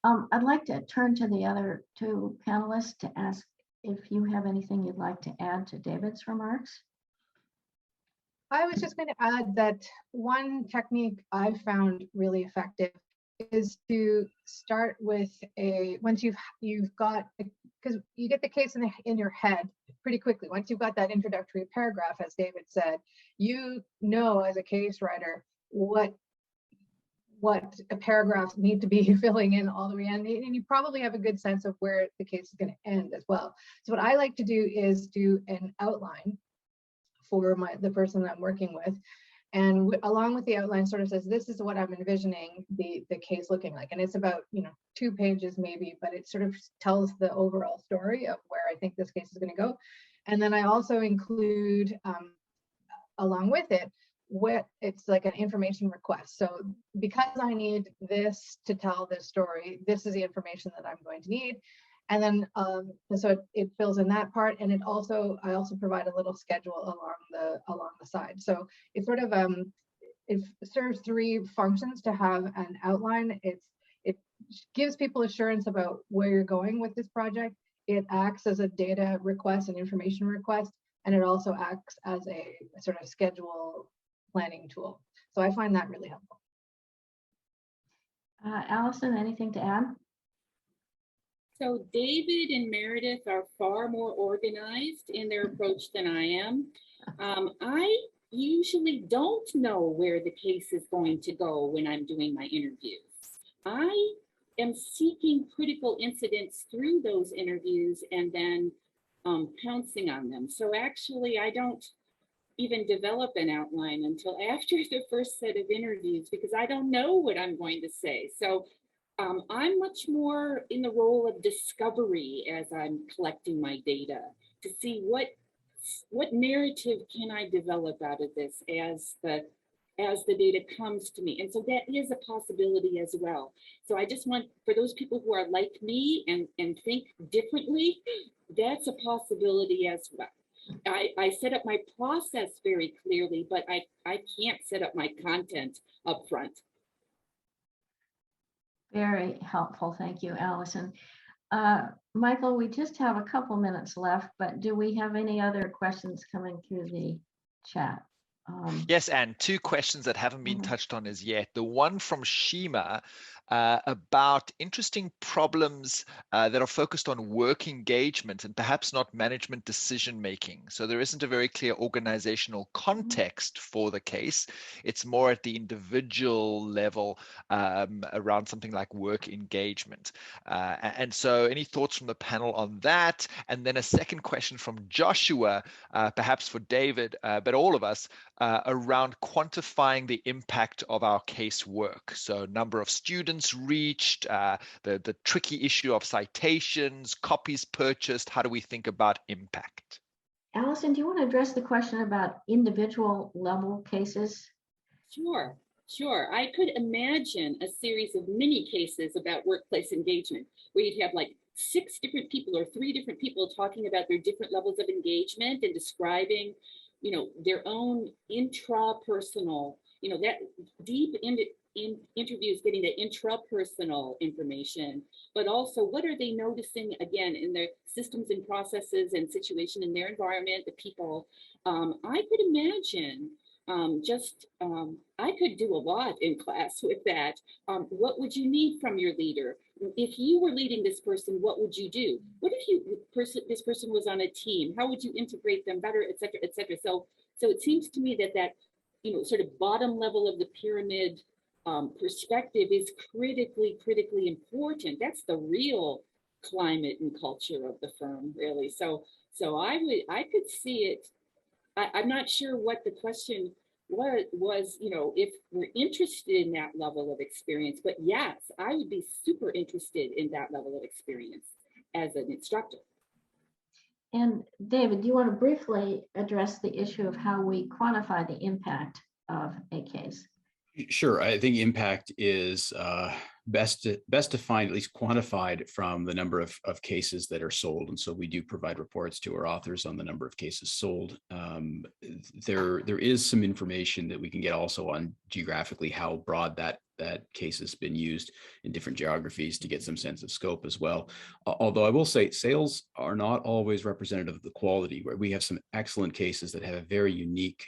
I'd like to turn to the other two panelists to ask if you have anything you'd like to add to David's remarks. I was just going to add that one technique I've found really effective is to start with once you've got, because you get the case in your head pretty quickly. Once you've got that introductory paragraph, as David said, you know as a case writer what paragraphs need to be filling in all the way in, and you probably have a good sense of where the case is going to end as well. So what I like to do is do an outline for the person that I'm working with, and along with the outline sort of says, this is what I'm envisioning the case looking like, and it's about 2 pages maybe, but it sort of tells the overall story of where I think this case is going to go. And then I also include along with it what it's like an information request. So because I need this to tell this story, this is the information that I'm going to need. And then so it fills in that part, and I also provide a little schedule along the side. So it sort of it serves 3 functions to have an outline. It gives people assurance about where you're going with this project. It acts as a data request and information request, and it also acts as a sort of schedule planning tool. So I find that really helpful. Allison, anything to add? So David and Meredith are far more organized in their approach than I am. I usually don't know where the case is going to go when I'm doing my interviews. I am seeking critical incidents through those interviews and then pouncing on them. So actually, I don't even develop an outline until after the first set of interviews because I don't know what I'm going to say. So I'm much more in the role of discovery as I'm collecting my data to see what narrative can I develop out of this as the data comes to me. And so that is a possibility as well. So I just want, for those people who are like me and think differently, that's a possibility as well. I set up my process very clearly, but I can't set up my content up front. Very helpful. Thank you, Allison. Michael, we just have a couple minutes left, but do we have any other questions coming through the chat? Yes, and two questions that haven't been touched on as yet. The one from Shima about interesting problems that are focused on work engagement and perhaps not management decision making. So there isn't a very clear organizational context for the case. It's more at the individual level around something like work engagement. And so any thoughts from the panel on that? And then a second question from Joshua, perhaps for David, but all of us, around quantifying the impact of our case work. So number of students reached, the tricky issue of citations, copies purchased. How do we think about impact? Allison, do you want to address the question about individual level cases? Sure. I could imagine a series of mini cases about workplace engagement where you'd have like 6 different people or 3 different people talking about their different levels of engagement and describing, their own intrapersonal, that deep in interviews, getting the intrapersonal information, but also what are they noticing again in their systems and processes and situation in their environment, the people. I could imagine I could do a lot in class with that. What would you need from your leader? If you were leading this person, what would you do? What if this person was on a team? How would you integrate them better, et cetera, et cetera? So it seems to me that sort of bottom level of the pyramid perspective is critically important. That's the real climate and culture of the firm, really. So I could see it. I'm not sure what the question was, if we're interested in that level of experience, but yes, I would be super interested in that level of experience as an instructor. And David, do you want to briefly address the issue of how we quantify the impact of a case? Sure. I think impact is best defined, at least quantified, from the number of cases that are sold. And so we do provide reports to our authors on the number of cases sold. There is some information that we can get also on geographically how broad that case has been used in different geographies to get some sense of scope as well. Although I will say sales are not always representative of the quality, where we have some excellent cases that have a very unique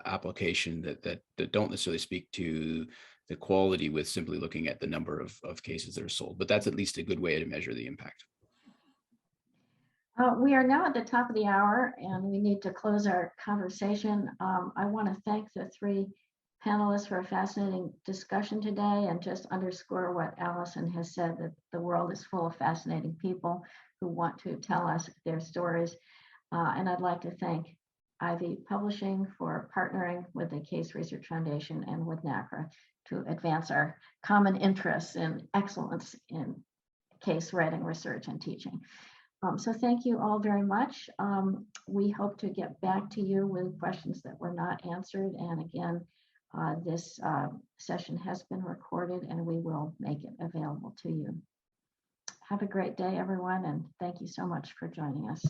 application that don't necessarily speak to the quality with simply looking at the number of cases that are sold. But that's at least a good way to measure the impact. We are now at the top of the hour and we need to close our conversation. I want to thank the 3 panelists for a fascinating discussion today and just underscore what Allison has said, that the world is full of fascinating people who want to tell us their stories. And I'd like to thank Ivey Publishing for partnering with the Case Research Foundation and with NACRA to advance our common interests in excellence in case writing, research, and teaching. So thank you all very much. We hope to get back to you with questions that were not answered. And again, this session has been recorded and we will make it available to you. Have a great day, everyone, and thank you so much for joining us.